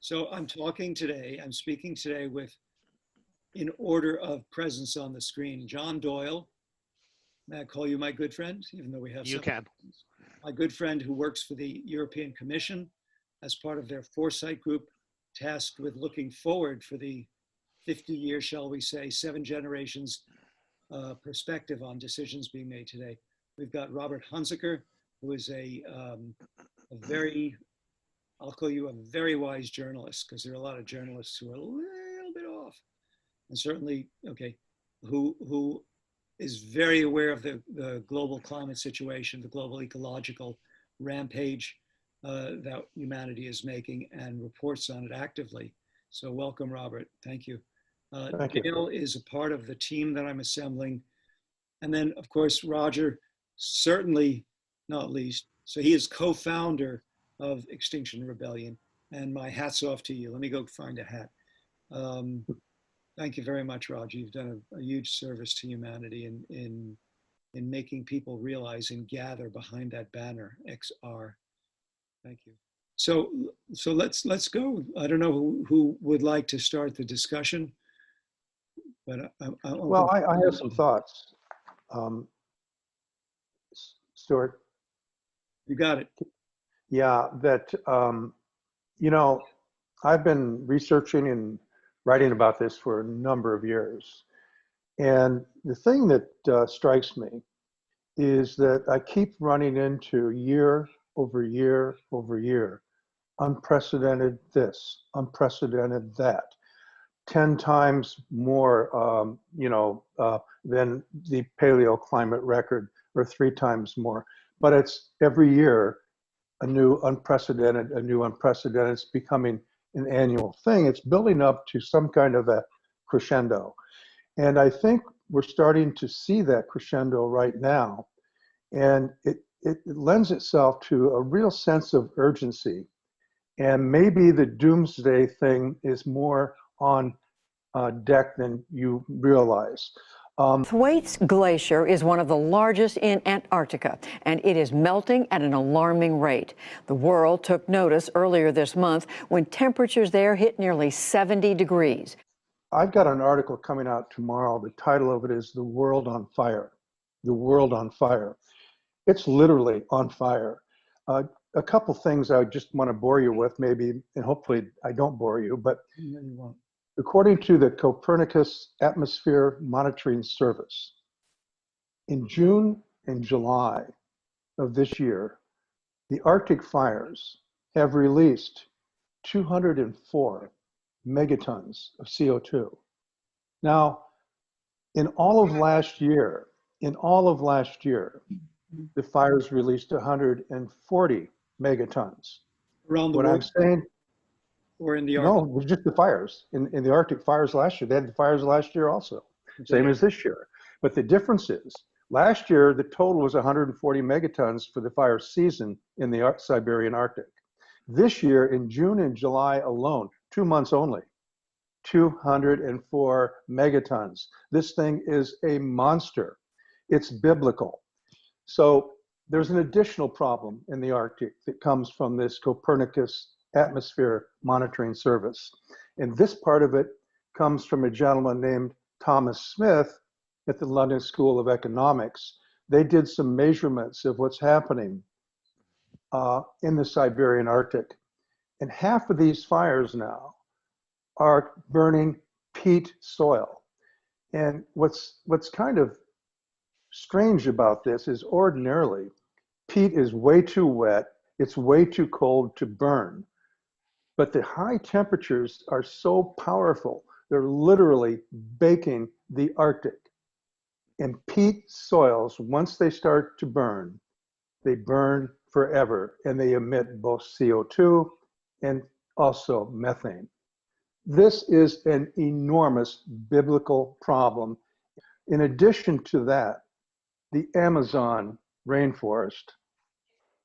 So I'm speaking today with, in order of presence on the screen, John Doyle. May I call you my good friend, even though we have You some? can. My good friend who works for the European Commission as part of their foresight group, tasked with looking forward for the 50-year, shall we say, 7 generations perspective on decisions being made today. We've got Robert Hunziker, who is a very, I'll call you a very wise journalist, because there are a lot of journalists who are a little bit off, and certainly, okay, who is very aware of the global climate situation, the global ecological rampage that humanity is making, and reports on it actively. So welcome, Robert. Thank you. Thank you. Doyle is a part of the team that I'm assembling. And then, of course, Roger, certainly not least. So he is co-founder of Extinction Rebellion. And my hat's off to you. Let me go find a hat. Thank you very much, Roger. You've done a huge service to humanity in making people realize and gather behind that banner, XR. Thank you. So let's go. I don't know who would like to start the discussion, but well, I have some thoughts. Stuart. You got it. Yeah, that, you know, I've been researching and writing about this for a number of years. And the thing that strikes me is that I keep running into year over year over year, unprecedented this, unprecedented that, 10 times more, than the paleo climate record, or 3 times more. But it's every year a new unprecedented. It's becoming an annual thing. It's building up to some kind of a crescendo. And I think we're starting to see that crescendo right now. And it lends itself to a real sense of urgency. And maybe the doomsday thing is more on deck than you realize. Thwaites Glacier is one of the largest in Antarctica, and it is melting at an alarming rate. The world took notice earlier this month when temperatures there hit nearly 70 degrees. I've got an article coming out tomorrow. The title of it is The World on Fire. The World on Fire. It's literally on fire. A couple things I just want to bore you with, maybe, and hopefully I don't bore you, but according to the Copernicus Atmosphere Monitoring Service, in June and July of this year, the Arctic fires have released 204 megatons of CO2. Now, in all of last year, the fires released 140 megatons. Around the what world? I'm saying, or in the Arctic? No, it was just the fires in the Arctic fires last year. They had the fires last year also, same as this year. But the difference is, last year the total was 140 megatons for the fire season in the Siberian Arctic. This year, in June and July alone, 2 months only, 204 megatons. This thing is a monster. It's biblical. So there's an additional problem in the Arctic that comes from this Copernicus Atmosphere Monitoring Service. And this part of it comes from a gentleman named Thomas Smith at the London School of Economics. They did some measurements of what's happening in the Siberian Arctic. And half of these fires now are burning peat soil. And what's kind of strange about this is ordinarily peat is way too wet, it's way too cold to burn. But the high temperatures are so powerful, they're literally baking the Arctic. And peat soils, once they start to burn, they burn forever, and they emit both CO2 and also methane. This is an enormous biblical problem. In addition to that, the Amazon rainforest,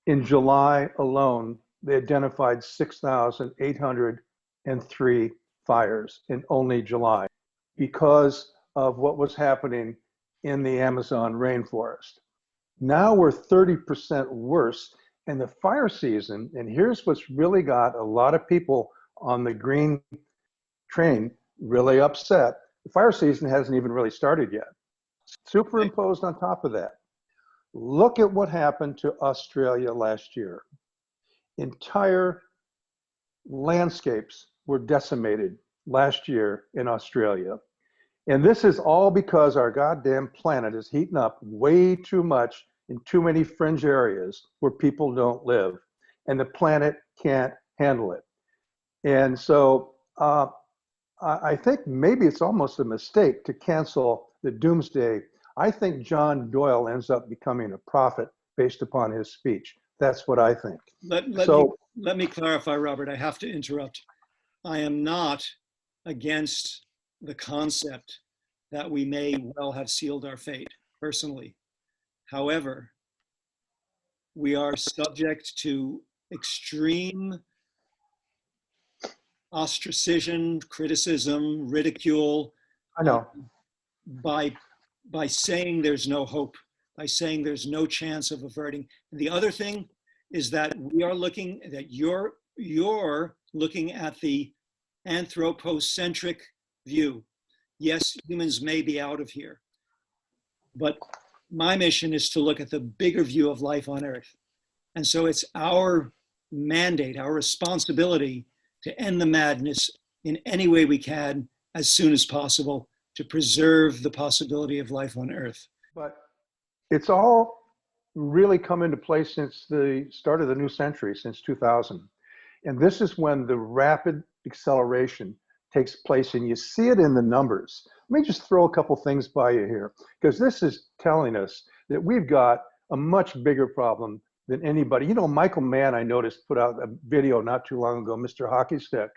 in July alone, they identified 6,803 fires in only July because of what was happening in the Amazon rainforest. Now we're 30% worse, and the fire season, and here's what's really got a lot of people on the green train, really upset. The fire season hasn't even really started yet. Superimposed on top of that, look at what happened to Australia last year. Entire landscapes were decimated last year in Australia. And this is all because our goddamn planet is heating up way too much in too many fringe areas where people don't live. And the planet can't handle it. And so I think maybe it's almost a mistake to cancel the doomsday. I think John Doyle ends up becoming a prophet based upon his speech. That's what I think. Let me clarify, Robert. I have to interrupt. I am not against the concept that we may well have sealed our fate, personally. However, we are subject to extreme ostracism, criticism, ridicule. I know. By saying there's no hope, by saying there's no chance of averting. And the other thing is that you're looking at the anthropocentric view. Yes, humans may be out of here, but my mission is to look at the bigger view of life on Earth. And so it's our mandate, our responsibility to end the madness in any way we can as soon as possible to preserve the possibility of life on Earth. But it's all really come into place since the start of the new century, since 2000. And this is when the rapid acceleration takes place, and you see it in the numbers. Let me just throw a couple things by you here, because this is telling us that we've got a much bigger problem than anybody. You know, Michael Mann, I noticed, put out a video not too long ago, Mr. Hockey Stick,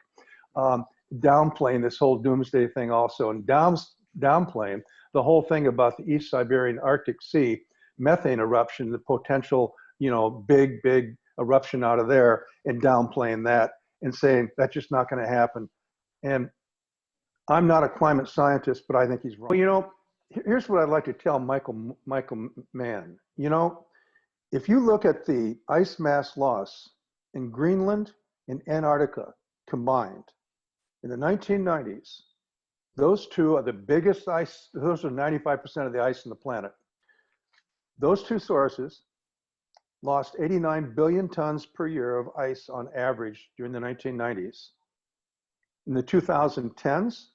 downplaying this whole doomsday thing also, and downplaying the whole thing about the East Siberian Arctic Sea methane eruption, the potential, you know, big eruption out of there, and downplaying that and saying that's just not going to happen. And I'm not a climate scientist, but I think he's wrong. Well, you know, here's what I'd like to tell Michael Mann. You know, if you look at the ice mass loss in Greenland and Antarctica combined in the 1990s, those two are the biggest ice, those are 95% of the ice on the planet. Those two sources lost 89 billion tons per year of ice on average during the 1990s. In the 2010s,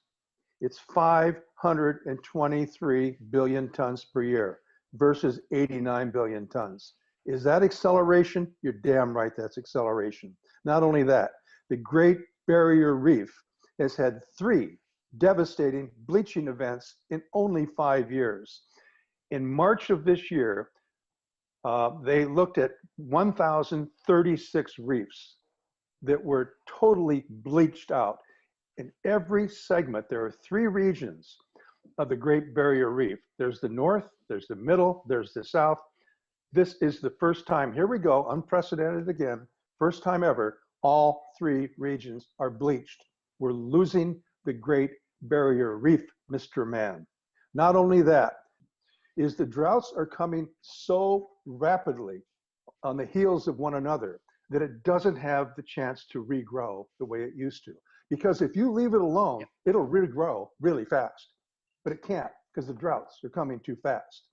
it's 523 billion tons per year versus 89 billion tons. Is that acceleration? You're damn right that's acceleration. Not only that, the Great Barrier Reef has had 3 devastating bleaching events in only 5 years. In March of this year, they looked at 1,036 reefs that were totally bleached out. In every segment, there are 3 regions of the Great Barrier Reef. There's the north, there's the middle, there's the south. This is the first time, here we go, unprecedented again, first time ever, all 3 regions are bleached. We're losing the Great Barrier Reef, Mr. Mann. Not only that, is the droughts are coming so rapidly on the heels of one another that it doesn't have the chance to regrow the way it used to. Because if you leave it alone, it'll regrow really fast, but it can't because the droughts are coming too fast.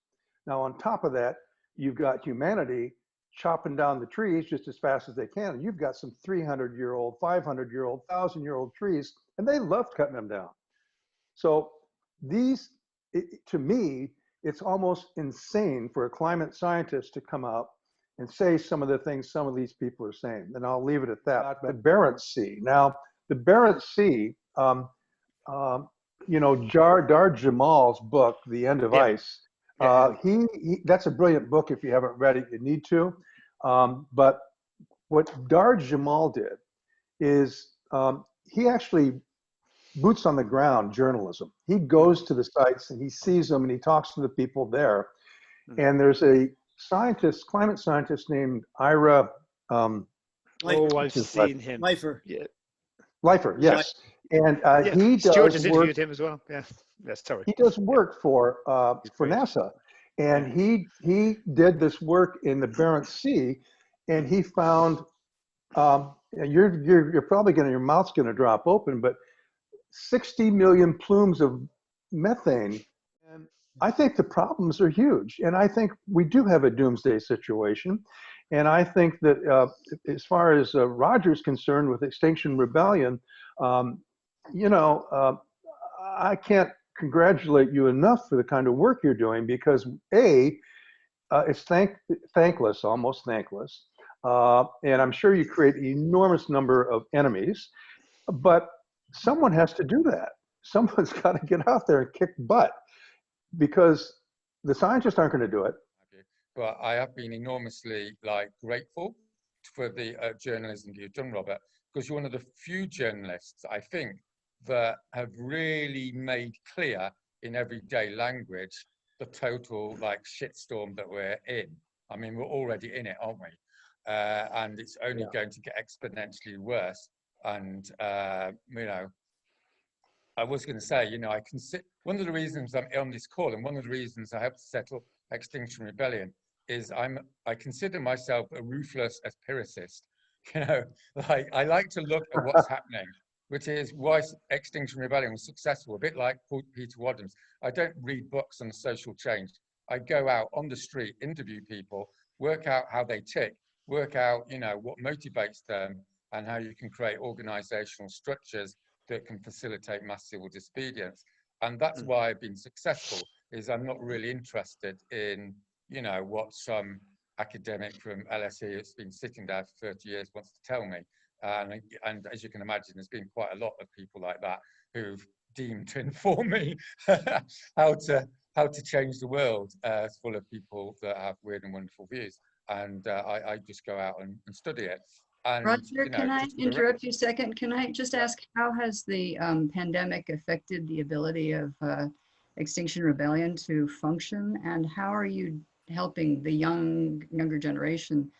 Now, on top of that, you've got humanity chopping down the trees just as fast as they can. And you've got some 300-year-old, 500-year-old, 1,000-year-old trees, and they love cutting them down. So these, to me, it's almost insane for a climate scientist to come out and say some of the things some of these people are saying. And I'll leave it at that. But Barents Sea. Now, the Barents Sea, you know, Dar Jamal's book, The End of Ice, that's a brilliant book. If you haven't read it, you need to. But what Dar Jamal did is he actually boots on the ground journalism. He goes to the sites and he sees them and he talks to the people there. And there's a scientist, climate scientist named Ira. I've seen him. Leifer. Yeah. Leifer, yes. And he does Stuart has work, interviewed him as well. Yeah. Yes, sorry. he does work for NASA. And he did this work in the Barents Sea, and he found You're probably your mouth's gonna drop open, but 60 million plumes of methane. And I think the problems are huge. And I think we do have a doomsday situation. And I think that as far as Roger's concerned with Extinction Rebellion, you know, I can't congratulate you enough for the kind of work you're doing, because it's thankless, almost thankless. And I'm sure you create an enormous number of enemies, but someone has to do that. Someone's got to get out there and kick butt, because the scientists aren't going to do it. But I have been enormously grateful for the journalism you've done, Robert, because you're one of the few journalists, I think, that have really made clear in everyday language the total shitstorm that we're in. I mean, we're already in it, aren't we? And it's only going to get exponentially worse. And you know, I was going to say, you know, I consider one of the reasons I'm on this call, and one of the reasons I have to settle Extinction Rebellion, is I consider myself a ruthless empiricist. You know, I like to look at what's happening, which is why Extinction Rebellion was successful. A bit like Peter Wadham's. I don't read books on social change. I go out on the street, interview people, work out how they tick, work out, you know, what motivates them, and how you can create organizational structures that can facilitate mass civil disobedience. And that's why I've been successful, is I'm not really interested in, you know, what some academic from LSE that's been sitting there for 30 years wants to tell me. And as you can imagine, there's been quite a lot of people like that who've deemed to inform me how to change the world. It's full of people that have weird and wonderful views. And I just go out and study it. And, Roger, you know, can I interrupt you a second? Can I just ask, how has the pandemic affected the ability of Extinction Rebellion to function? And how are you helping the younger generation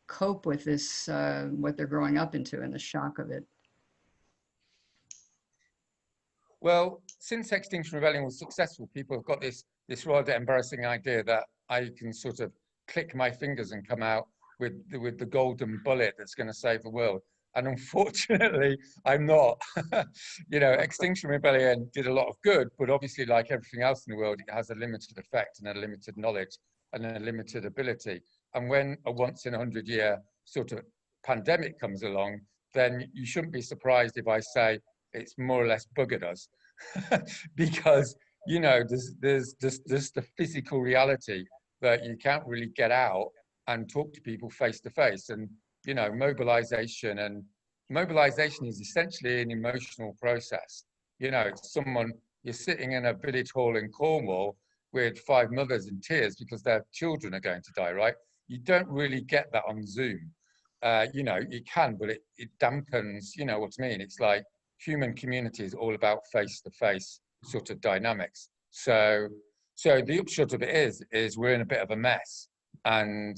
cope with this, what they're growing up into, and the shock of it? Well, since Extinction Rebellion was successful, people have got this rather embarrassing idea that I can sort of click my fingers and come out with the golden bullet that's going to save the world. And unfortunately, I'm not. You know, Extinction Rebellion did a lot of good, but obviously, like everything else in the world, it has a limited effect and a limited knowledge and a limited ability. And when a once in 100-year sort of pandemic comes along, then you shouldn't be surprised if I say it's more or less buggered us. Because, you know, there's the physical reality that you can't really get out and talk to people face to face. And, you know, mobilization is essentially an emotional process. You know, it's you're sitting in a village hall in Cornwall with 5 mothers in tears because their children are going to die, right? You don't really get that on Zoom. You know, you can, but it dampens, you know what I mean? It's like human community is all about face-to-face sort of dynamics. So the upshot of it is we're in a bit of a mess. And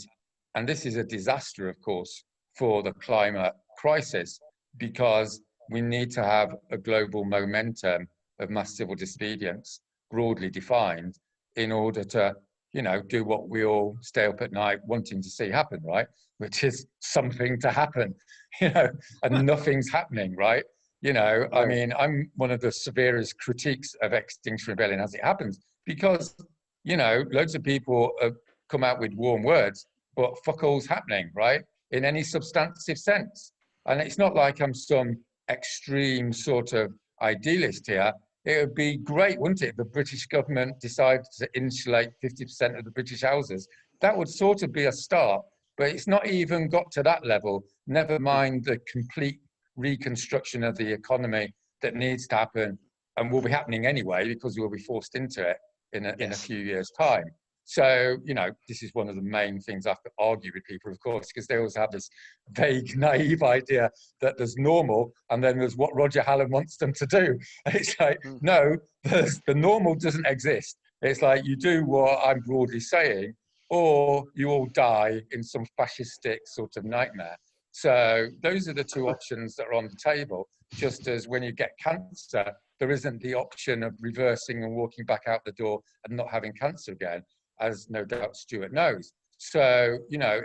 this is a disaster, of course, for the climate crisis, because we need to have a global momentum of mass civil disobedience, broadly defined, in order to, you know, do what we all stay up at night wanting to see happen, right? Which is something to happen, you know, and nothing's happening, right? You know, I mean, I'm one of the severest critiques of Extinction Rebellion as it happens, because, you know, loads of people have come out with warm words, but fuck all's happening, right? In any substantive sense. And it's not like I'm some extreme sort of idealist here. It would be great, wouldn't it, if the British government decided to insulate 50% of the British houses? That would sort of be a start, but it's not even got to that level, never mind the complete reconstruction of the economy that needs to happen and will be happening anyway, because we'll be forced into it in a few years' time. So, you know, this is one of the main things I have to argue with people, of course, because they always have this vague, naive idea that there's normal and then there's what Roger Hallam wants them to do. And it's like, no, the normal doesn't exist. It's like you do what I'm broadly saying, or you all die in some fascistic sort of nightmare. So those are the two options that are on the table, just as when you get cancer, there isn't the option of reversing and walking back out the door and not having cancer again, as no doubt Stuart knows. So, you know,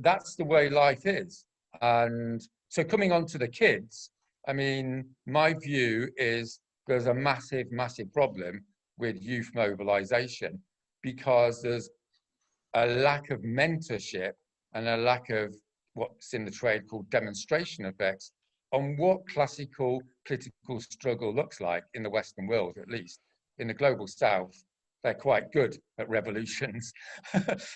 that's the way life is. And so coming on to the kids, I mean, my view is there's a massive, massive problem with youth mobilization because there's a lack of mentorship and a lack of what's in the trade called demonstration effects on what classical political struggle looks like in the Western world, at least. In the global South, they're quite good at revolutions.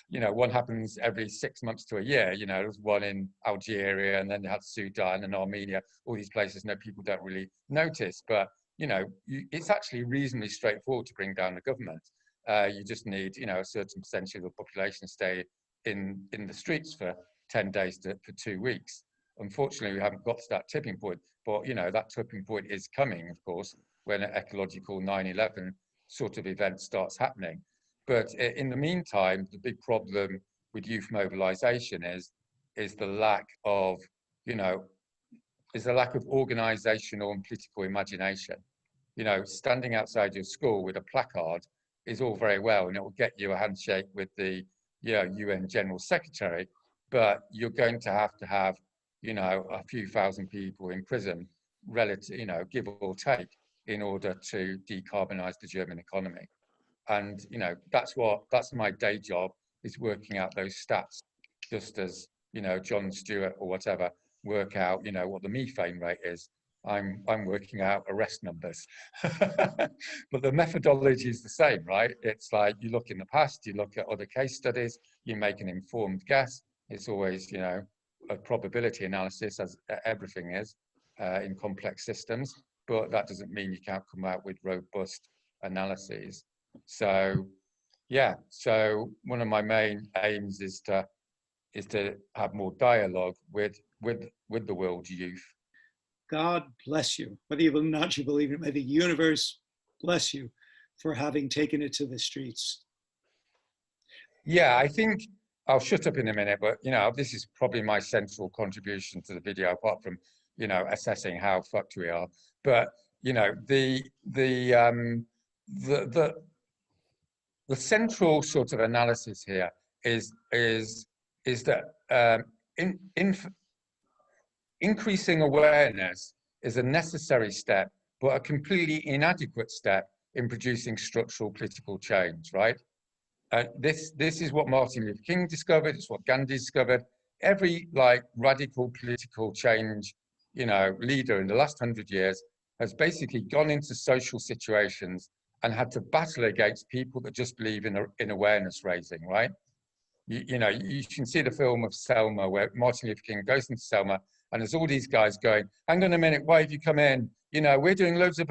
You know, one happens every 6 months to a year. You know, there's one in Algeria, and then they had Sudan and Armenia, all these places people don't really notice. But, you know, it's actually reasonably straightforward to bring down the government. You just need, you know, a certain percentage of the population stay in the streets for 10 days for 2 weeks. Unfortunately, we haven't got to that tipping point, but, you know, that tipping point is coming, of course, when an ecological 9/11 sort of event starts happening. But in the meantime, the big problem with youth mobilization is the lack of, you know, is the lack of organizational and political imagination. You know, standing outside your school with a placard is all very well, and it will get you a handshake with the, you know, UN General Secretary, but you're going to have, you know, a few thousand people in prison, relative, you know, give or take, in order to decarbonize the German economy. And, you know, that's my day job, is working out those stats, just as, you know, John Stuart or whatever work out, you know, what the methane rate is. I'm working out arrest numbers. But the methodology is the same, right? It's like you look in the past, you look at other case studies, you make an informed guess. It's always, you know, a probability analysis, as everything is in complex systems, but that doesn't mean you can't come out with robust analyses. So, yeah, so one of my main aims is to have more dialogue with the world youth. God bless you. Whether you believe or not, you believe it, may the universe bless you for having taken it to the streets. Yeah, I think I'll shut up in a minute, but, you know, this is probably my central contribution to the video, apart from, you know, assessing how fucked we are. But, you know, the central sort of analysis here is that increasing awareness is a necessary step, but a completely inadequate step in producing structural political change, right? This is what Martin Luther King discovered. It's what Gandhi discovered. Every radical political change, you know, leader in the last 100 years has basically gone into social situations and had to battle against people that just believe in awareness raising, right? You know, you can see the film of Selma, where Martin Luther King goes into Selma, and there's all these guys going, hang on a minute, why have you come in? You know, we're doing loads of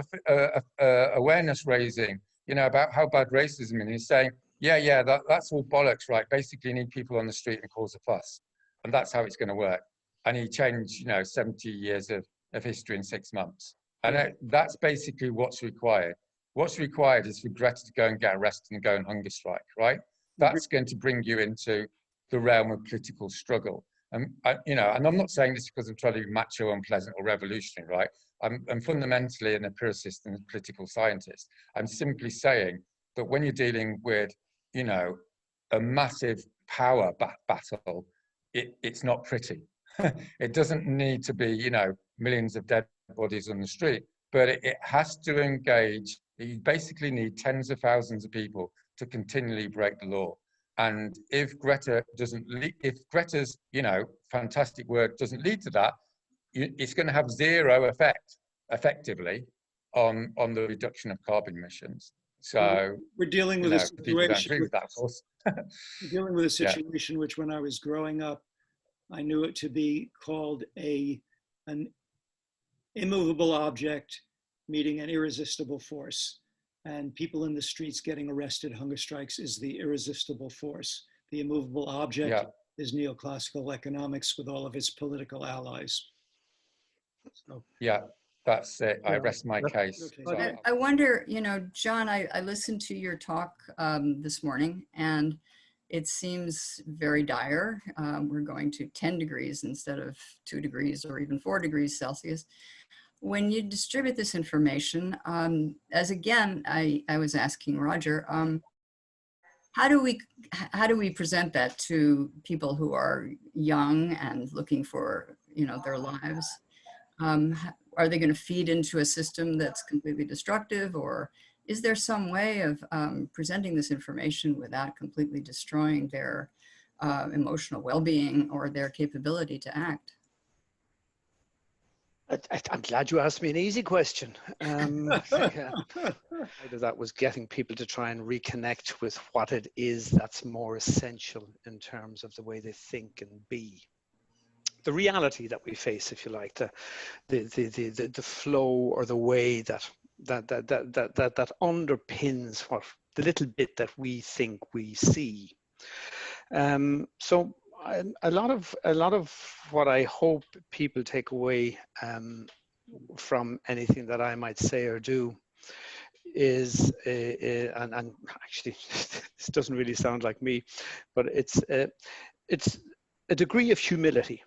awareness raising, you know, about how bad racism is. And he's saying, yeah, that's all bollocks, right? Basically, you need people on the street and cause a fuss. And that's how it's going to work. And he changed, you know, 70 years of history in 6 months. And that's basically what's required. What's required is for Greta to go and get arrested and go and hunger strike, right? That's going to bring you into the realm of political struggle. And, you know, and I'm not saying this because I'm trying to be macho, unpleasant, or revolutionary, right? I'm fundamentally an empiricist and a political scientist. I'm simply saying that when you're dealing with, you know, a massive power battle, it's not pretty. It doesn't need to be, you know, millions of dead bodies on the street, but it has to engage. You basically need tens of thousands of people to continually break the law. And if Greta's, you know, fantastic work doesn't lead to that, it's going to have zero effect, effectively, on the reduction of carbon emissions. So we're dealing with a situation. With that, of course. We're dealing with a situation which, when I was growing up, I knew it to be called an immovable object meeting an irresistible force. And people in the streets getting arrested, hunger strikes, is the irresistible force. The immovable object is neoclassical economics with all of its political allies. So, yeah, that's it. I rest my case. Okay. I wonder, you know, John, I listened to your talk this morning, and it seems very dire. We're going to 10 degrees instead of 2 degrees or even 4 degrees Celsius. When you distribute this information, as again, I was asking Roger, how do we present that to people who are young and looking for, you know, their lives? Are they going to feed into a system that's completely destructive, or is there some way of presenting this information without completely destroying their emotional well-being or their capability to act? I'm glad you asked me an easy question. Yeah. Part of that was getting people to try and reconnect with what it is that's more essential in terms of the way they think and be. The reality that we face, if you like, the flow or the way that underpins what the little bit that we think we see. So a lot of what I hope people take away from anything that I might say or do is, and actually this doesn't really sound like me, but it's a degree of humility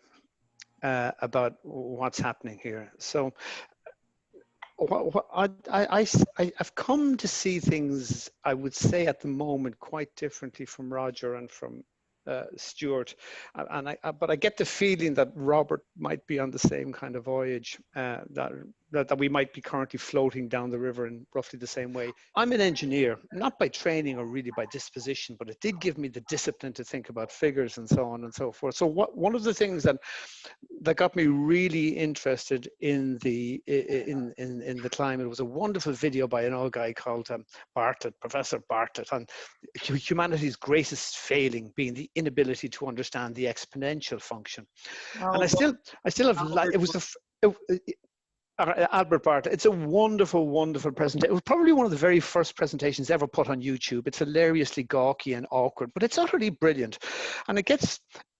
about what's happening here. So I've come to see things, I would say at the moment, quite differently from Roger and from Stuart, but I get the feeling that Robert might be on the same kind of voyage, that we might be currently floating down the river in roughly the same way. I'm an engineer, not by training or really by disposition, but it did give me the discipline to think about figures and so on and so forth. So one of the things that got me really interested in the climate was a wonderful video by an old guy called Bartlett, Professor Bartlett, on humanity's greatest failing being the inability to understand the exponential function. And I still have, it was Albert Bartlett. It's a wonderful, wonderful presentation. It was probably one of the very first presentations ever put on YouTube. It's hilariously gawky and awkward, but it's utterly brilliant. And it gets,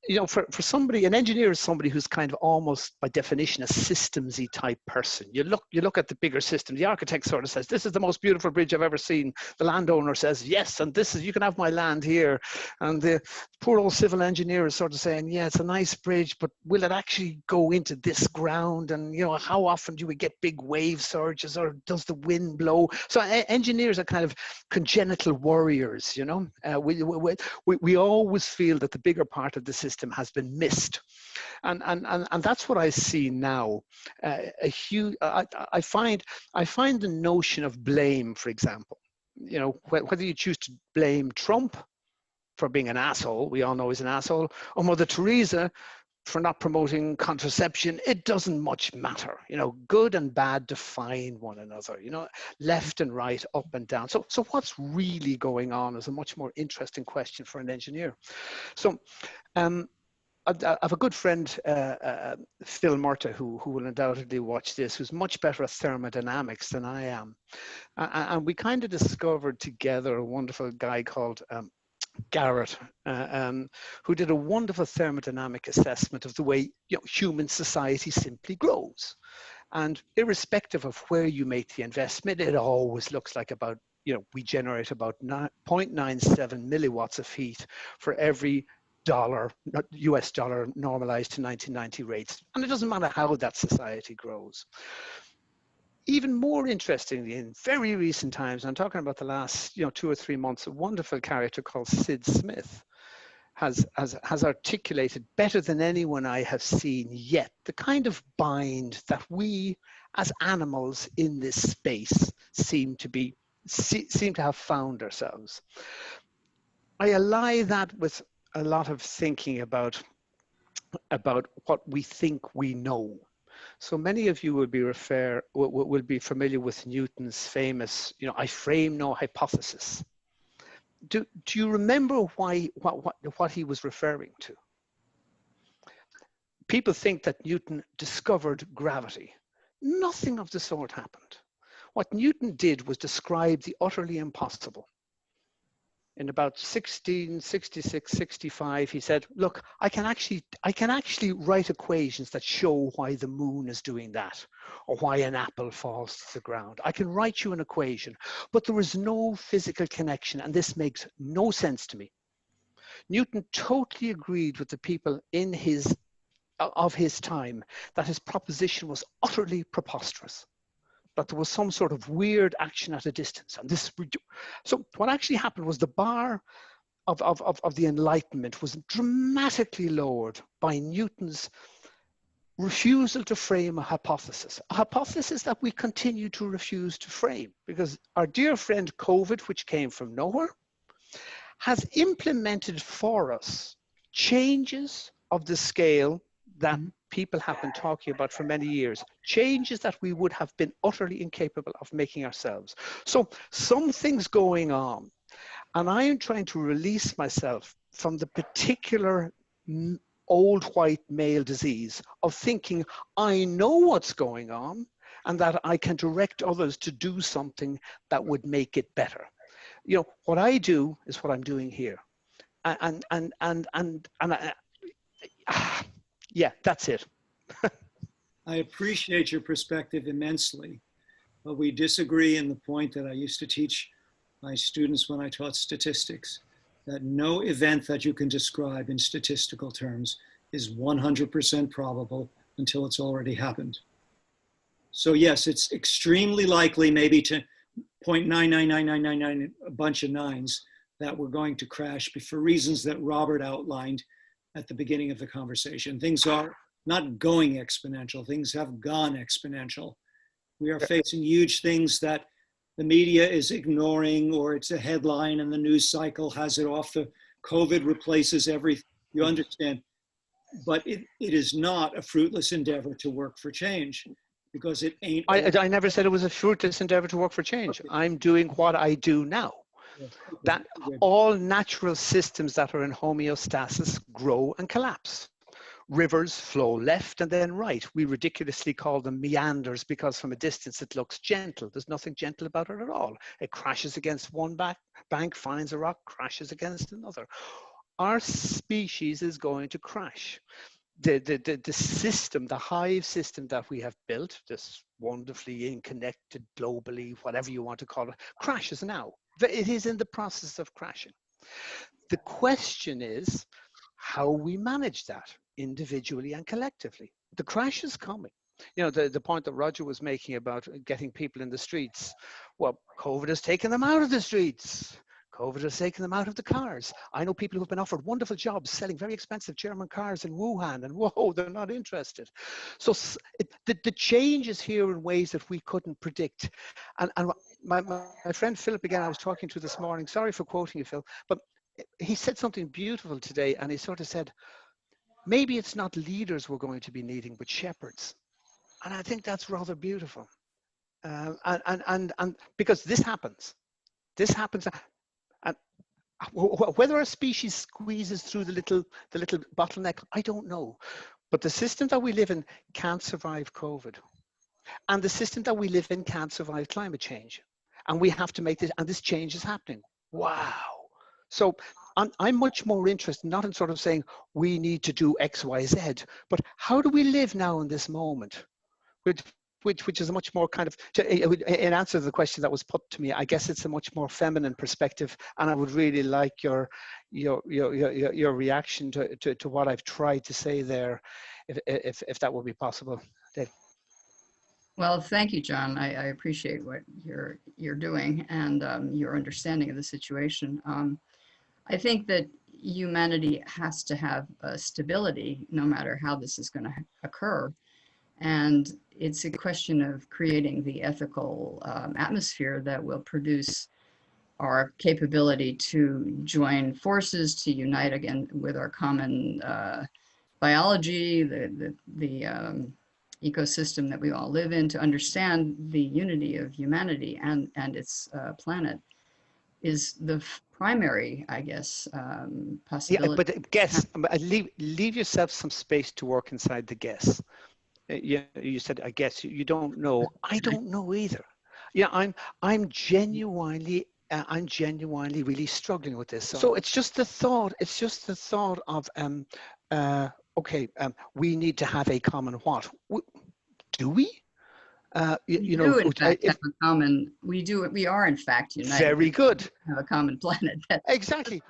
you know, for somebody, an engineer is somebody who's kind of almost by definition a systems-y type person. You look at the bigger system. The architect sort of says, this is the most beautiful bridge I've ever seen. The landowner says, yes, and this is, you can have my land here. And the poor old civil engineer is sort of saying, yeah, it's a nice bridge, but will it actually go into this ground? And, you know, how often do we get big wave surges, or does the wind blow? So engineers are kind of congenital warriors, you know. We always feel that the bigger part of the system has been missed, and that's what I see now. I find the notion of blame, for example, you know, whether you choose to blame Trump for being an asshole, we all know he's an asshole, or Mother Teresa for not promoting contraception, it doesn't much matter. You know, good and bad define one another, you know, left and right, up and down. So what's really going on is a much more interesting question for an engineer. So I have a good friend, Phil Murta, who will undoubtedly watch this, who's much better at thermodynamics than I am. And we kind of discovered together a wonderful guy called Garrett, who did a wonderful thermodynamic assessment of the way, you know, human society simply grows. And irrespective of where you make the investment, it always looks like about, you know, we generate about 0.97 milliwatts of heat for every dollar, US dollar normalized to 1990 rates. And it doesn't matter how that society grows. Even more interestingly, in very recent times, I'm talking about the last, you know, 2 or 3 months, a wonderful character called Sid Smith has articulated better than anyone I have seen yet the kind of bind that we as animals in this space seem to have found ourselves. I ally that with a lot of thinking about what we think we know. So many of you will be familiar with Newton's famous, you know, I frame no hypothesis. Do you remember what he was referring to? People think that Newton discovered gravity. Nothing of the sort happened. What Newton did was describe the utterly impossible. In about 1666, 65, he said, look, I can actually write equations that show why the moon is doing that, or why an apple falls to the ground. I can write you an equation, but there is no physical connection, and this makes no sense to me. Newton totally agreed with the people of his time that his proposition was utterly preposterous, that there was some sort of weird action at a distance. And so what actually happened was the bar of the Enlightenment was dramatically lowered by Newton's refusal to frame a hypothesis that we continue to refuse to frame, because our dear friend COVID, which came from nowhere, has implemented for us changes of the scale that people have been talking about for many years, changes that we would have been utterly incapable of making ourselves. So something's going on, and I am trying to release myself from the particular old white male disease of thinking I know what's going on and that I can direct others to do something that would make it better. You know, what I do is what I'm doing here. Yeah, that's it. I appreciate your perspective immensely, but we disagree in the point that I used to teach my students when I taught statistics, that no event that you can describe in statistical terms is 100% probable until it's already happened. So yes, it's extremely likely, maybe to 0.999999, a bunch of nines, that we're going to crash for reasons that Robert outlined at the beginning of the conversation. Things are not going exponential, things have gone exponential. We are facing huge things that the media is ignoring, or it's a headline and the news cycle has it off. The COVID replaces everything, you understand. But it is not a fruitless endeavor to work for change, because it ain't. I never said it was a fruitless endeavor to work for change. Okay. I'm doing what I do now. Yeah. Okay. That all natural systems that are in homeostasis grow and collapse. Rivers flow left and then right. We ridiculously call them meanders because from a distance it looks gentle. There's nothing gentle about it at all. It crashes against one bank, finds a rock, crashes against another. Our species is going to crash. The system, the hive system that we have built, this wonderfully connected globally, whatever you want to call it, crashes now. It is in the process of crashing. The question is how we manage that individually and collectively. The crash is coming. You know, the point that Roger was making about getting people in the streets. Well, COVID has taken them out of the streets. COVID has taken them out of the cars. I know people who've been offered wonderful jobs selling very expensive German cars in Wuhan, and whoa, they're not interested. So the change is here in ways that we couldn't predict. And my friend Philip, again, I was talking to this morning, sorry for quoting you, Phil, but he said something beautiful today, and he sort of said, maybe it's not leaders we're going to be needing, but shepherds. And I think that's rather beautiful. And because this happens. And whether our species squeezes through the little bottleneck, I don't know. But the system that we live in can't survive COVID. And the system that we live in can't survive climate change. And we have to make this, and this change is happening. Wow. So I'm much more interested, not in sort of saying we need to do X, Y, Z, but how do we live now in this moment? Which is a much more kind of, in answer to the question that was put to me, I guess it's a much more feminine perspective, and I would really like your reaction to what I've tried to say there, if that would be possible. Dave. Well, thank you, John. I appreciate what you're doing and your understanding of the situation. I think that humanity has to have a stability no matter how this is going to occur. And it's a question of creating the ethical atmosphere that will produce our capability to join forces, to unite again with our common biology, the ecosystem that we all live in, to understand the unity of humanity and its planet is the primary, I guess, possibility. Yeah, but guess, leave yourself some space to work inside the guess. You said, I guess you don't know. I don't know either. Yeah, I'm genuinely really struggling with this. So it's just the thought. It's just the thought of okay, we need to have a common what? Do we? We do in fact have a common. We are in fact united. Very good. Have a common planet. Exactly.